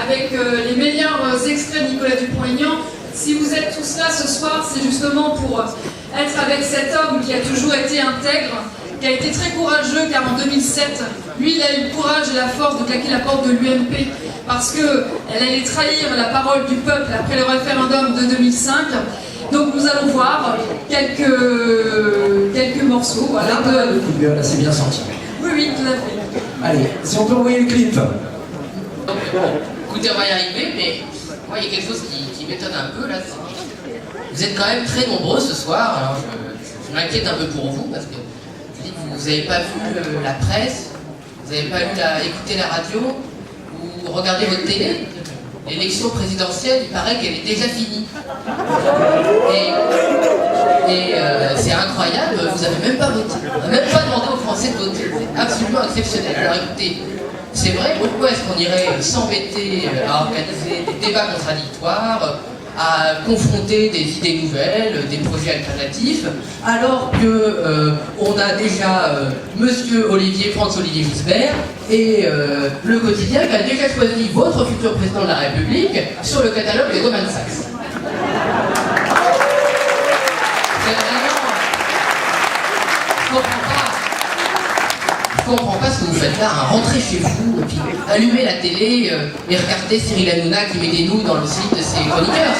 avec les meilleurs extraits de Nicolas Dupont-Aignan. Si vous êtes tous là ce soir, c'est justement pour être avec cet homme qui a toujours été intègre, qui a été très courageux, car en 2007, lui, il a eu le courage et la force de claquer la porte de l'UMP parce qu'elle allait trahir la parole du peuple après le référendum de 2005. Donc nous allons voir quelques morceaux. Voilà, le coup de gueule, là, c'est bien sorti. Oui, oui, tout à fait. Allez, si on peut envoyer le clip. Donc, écoutez, on va y arriver, mais moi, il y a quelque chose qui m'étonne un peu, là. Vous êtes quand même très nombreux ce soir, alors je m'inquiète un peu pour vous, parce que je dis que vous n'avez pas vu la presse, vous n'avez pas écouté la radio, ou regardé votre télé. L'élection présidentielle, il paraît qu'elle est déjà finie. Et c'est incroyable, vous n'avez même pas voté. On n'a même pas demandé aux Français de voter. C'est absolument exceptionnel. Alors écoutez, c'est vrai, pourquoi est-ce qu'on irait s'embêter à organiser des débats contradictoires, à confronter des idées nouvelles, des projets alternatifs, alors que on a déjà Monsieur François-Olivier Gisbert et le quotidien qui a déjà choisi votre futur président de la République sur le catalogue de Goldman Sachs. Je comprends pas ce que vous faites là, hein. Rentrez chez vous, et puis allumez la télé et regardez Cyril Hanouna qui met des nouilles dans le site de ses chroniqueurs.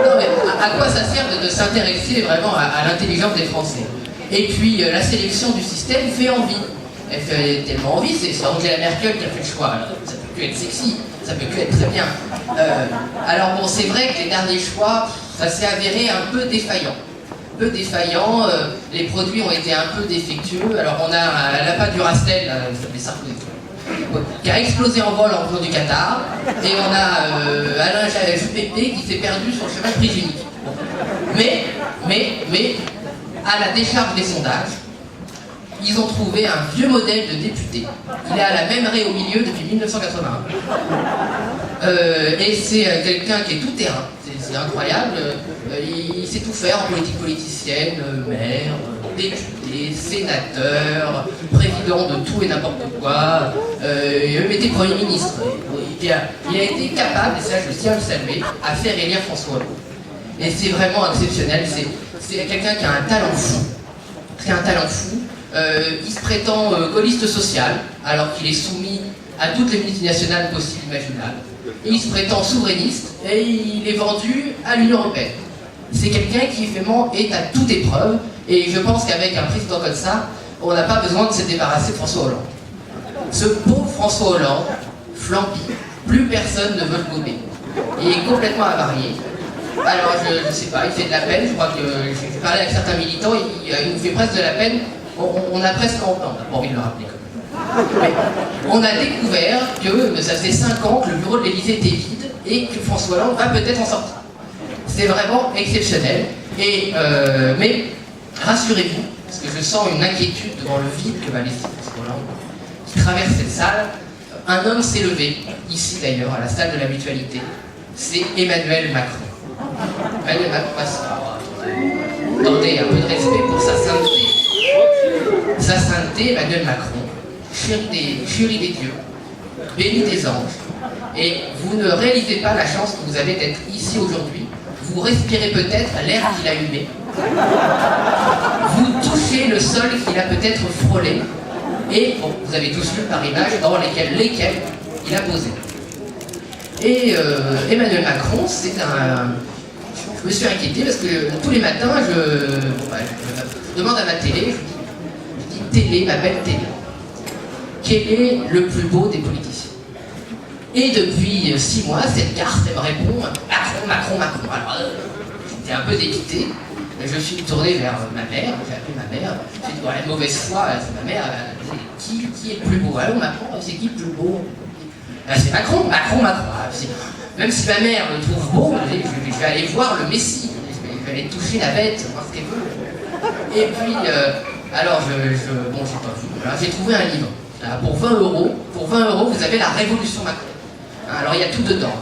Non mais à quoi ça sert de s'intéresser vraiment à l'intelligence des Français? Et puis la sélection du système fait envie. Elle fait tellement envie, c'est Angela Merkel qui a fait le choix. Alors, ça peut plus être sexy, ça peut plus être très bien. Alors bon, c'est vrai que les derniers choix, ça s'est avéré un peu défaillant. Les produits ont été un peu défectueux. Alors on a la pâte du Rastel, qui a explosé en vol en venant du Qatar, et on a Alain Juppé qui s'est perdu sur le chemin de prise unique. Mais, à la décharge des sondages, ils ont trouvé un vieux modèle de député. Il est à la même raie au milieu depuis 1981. Et c'est quelqu'un qui est tout terrain. C'est incroyable. Il sait tout faire en politique politicienne, maire, député, sénateur, président de tout et n'importe quoi. Il a même été Premier ministre. Il a été capable, et ça je tiens à le saluer, à faire élire François Hollande. Et c'est vraiment exceptionnel. C'est quelqu'un qui a un talent fou. Il se prétend gaulliste social, alors qu'il est soumis à toutes les multinationales possibles et imaginables. Et il se prétend souverainiste, et il est vendu à l'Union européenne. C'est quelqu'un qui vraiment est à toute épreuve, et je pense qu'avec un président comme ça, on n'a pas besoin de se débarrasser de François Hollande. Ce pauvre François Hollande flambi, plus personne ne veut le gober. Il est complètement avarié. Alors je ne sais pas, il fait de la peine, je crois que j'ai parlé avec certains militants, il nous fait presque de la peine. On a presque... Non, on n'a pas envie de le rappeler quand même. Mais on a découvert que ça faisait 5 ans que le bureau de l'Élysée était vide et que François Hollande va peut-être en sortir. C'est vraiment exceptionnel. Mais rassurez-vous, parce que je sens une inquiétude devant le vide que va laisser François Hollande, qui traverse cette salle. Un homme s'est levé, ici d'ailleurs, à la salle de la Mutualité. C'est Emmanuel Macron. Emmanuel Macron, attendez, un peu de respect pour sa sainteté. Sa sainteté, Emmanuel Macron, chéri des dieux, béni des anges, et vous ne réalisez pas la chance que vous avez d'être ici aujourd'hui. Vous respirez peut-être l'air qu'il a humé. Vous touchez le sol qu'il a peut-être frôlé. Et bon, vous avez tous lu par image dans lesquels il a posé. Et Emmanuel Macron, c'est un... Je me suis inquiété parce que tous les matins, je demande à ma télé, je dis télé, ma belle télé, quel est le plus beau des politiciens? Et depuis 6 mois, cette carte, elle me répond Macron. Alors, j'étais un peu dépité. Je suis tourné vers ma mère, j'ai appelé ma mère, j'ai dit, la mauvaise foi, c'est ma mère, qui est le plus beau? Alors Macron, c'est qui le plus beau? C'est Macron. Même si ma mère le trouve beau, je vais aller voir le Messie, je vais aller toucher la bête, voir ce qu'elle veut. Et puis, alors, bon, j'ai pas vu, voilà, j'ai trouvé un livre. Alors, pour 20 €, vous avez la Révolution Macron. Alors, il y a tout dedans.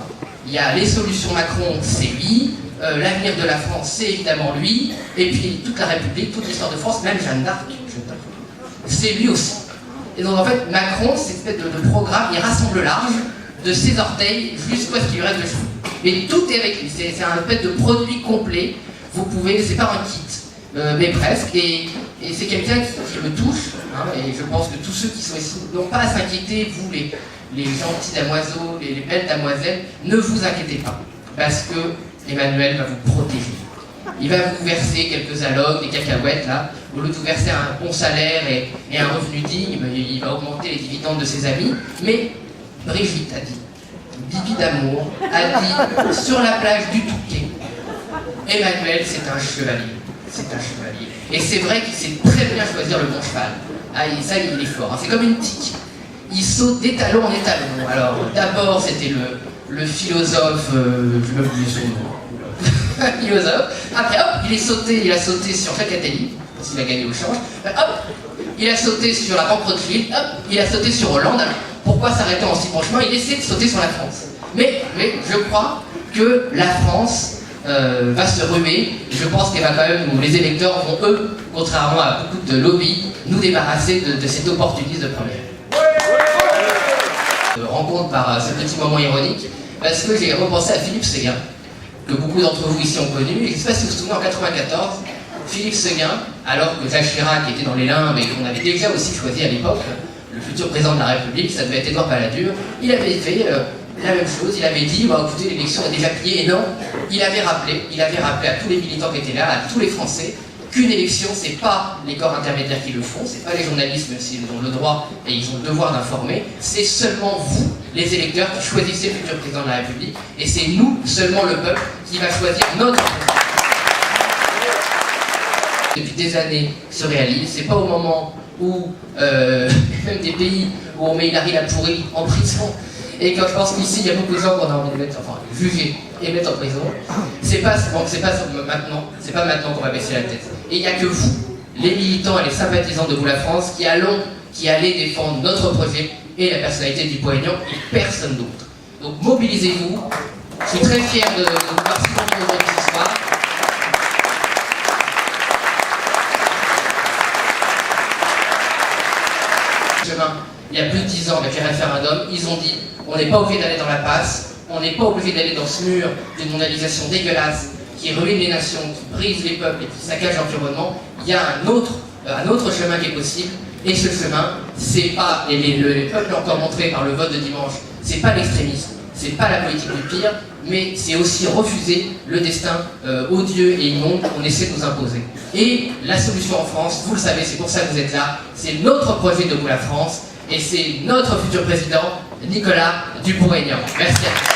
Il y a les solutions Macron, c'est lui. L'avenir de la France, c'est évidemment lui. Et puis, toute la République, toute l'histoire de France, même Jeanne d'Arc, c'est lui aussi. Et donc, en fait, Macron, c'est une espèce de programme, il rassemble large, de ses orteils jusqu'à ce qu'il lui reste de cheveux. Et tout est avec lui, c'est un espèce de produit complet. Vous pouvez, c'est pas un kit, mais presque. Et c'est quelqu'un qui me touche, hein, et je pense que tous ceux qui sont ici n'ont pas à s'inquiéter, vous les gentils damoiseaux, les belles damoiselles, ne vous inquiétez pas, parce que Emmanuel va vous protéger. Il va vous verser quelques allocs, des cacahuètes là, au lieu de vous verser un bon salaire et un revenu digne, il va augmenter les dividendes de ses amis. Mais Brigitte a dit, Bibi d'amour a dit sur la plage du Touquet, Emmanuel c'est un chevalier, c'est un chevalier. Et c'est vrai qu'il sait très bien choisir le bon cheval. Ah, ça il est fort, hein. C'est comme une tique. Il saute d'étalon en étalon. Alors d'abord c'était le philosophe, je vais oublier son nom. Philosophe. Après, hop, il a sauté sur Jacques-Attali, parce qu'il a gagné au change. Hop, il a sauté sur la banque Rothschild. Hop, il a sauté sur Hollande. Alors, pourquoi s'arrêter en si bon chemin? Il essaie de sauter sur la France. Mais je crois que la France va se ruer. Je pense qu'elle va quand même, les électeurs vont, eux, contrairement à beaucoup de lobbies, nous débarrasser de cet opportunisme de première. Rencontre par ce petit moment ironique, parce que j'ai repensé à Philippe Séguin, que beaucoup d'entre vous ici ont connu, et je ne sais pas si vous vous souvenez, en 1994, Philippe Séguin, alors que Jacques Chirac était dans les limbes et qu'on avait déjà aussi choisi à l'époque, le futur président de la République, ça devait être Édouard Balladur, il avait fait la même chose, il avait dit, bah, écoutez, l'élection est déjà pliée, et non, il avait rappelé à tous les militants qui étaient là, à tous les Français, qu'une élection, c'est pas les corps intermédiaires qui le font, c'est pas les journalistes, même s'ils ont le droit et ils ont le devoir d'informer, c'est seulement vous, les électeurs, qui choisissez le futur président de la République, et c'est nous, seulement le peuple, qui va choisir notre président. Depuis des années se réalise, c'est pas au moment où, même des pays où on met Hilary Lapourie en prison, et quand je pense qu'ici, il y a beaucoup de gens qu'on a envie de mettre, enfin, juger et mettre en prison, c'est pas maintenant qu'on va baisser la tête. Et il n'y a que vous, les militants et les sympathisants de Vous la France, qui allez défendre notre projet et la personnalité du Poignant et personne d'autre. Donc mobilisez-vous. Je suis très fier de vous voir si nombreux aujourd'hui ce soir. Il y a plus de 10 ans, avec les référendums, ils ont dit on n'est pas obligé d'aller dans la passe, on n'est pas obligé d'aller dans ce mur d'une mondialisation dégueulasse qui ruine les nations, qui brise les peuples et qui saccage l'environnement. Il y a un autre chemin qui est possible, et ce chemin, c'est pas, et les peuples l'ont encore montré par le vote de dimanche, c'est pas l'extrémisme, c'est pas la politique du pire, mais c'est aussi refuser le destin odieux et immonde qu'on essaie de nous imposer. Et la solution en France, vous le savez, c'est pour ça que vous êtes là, c'est notre projet de Vous la France, et c'est notre futur président, Nicolas Dupont-Aignan. Merci à tous.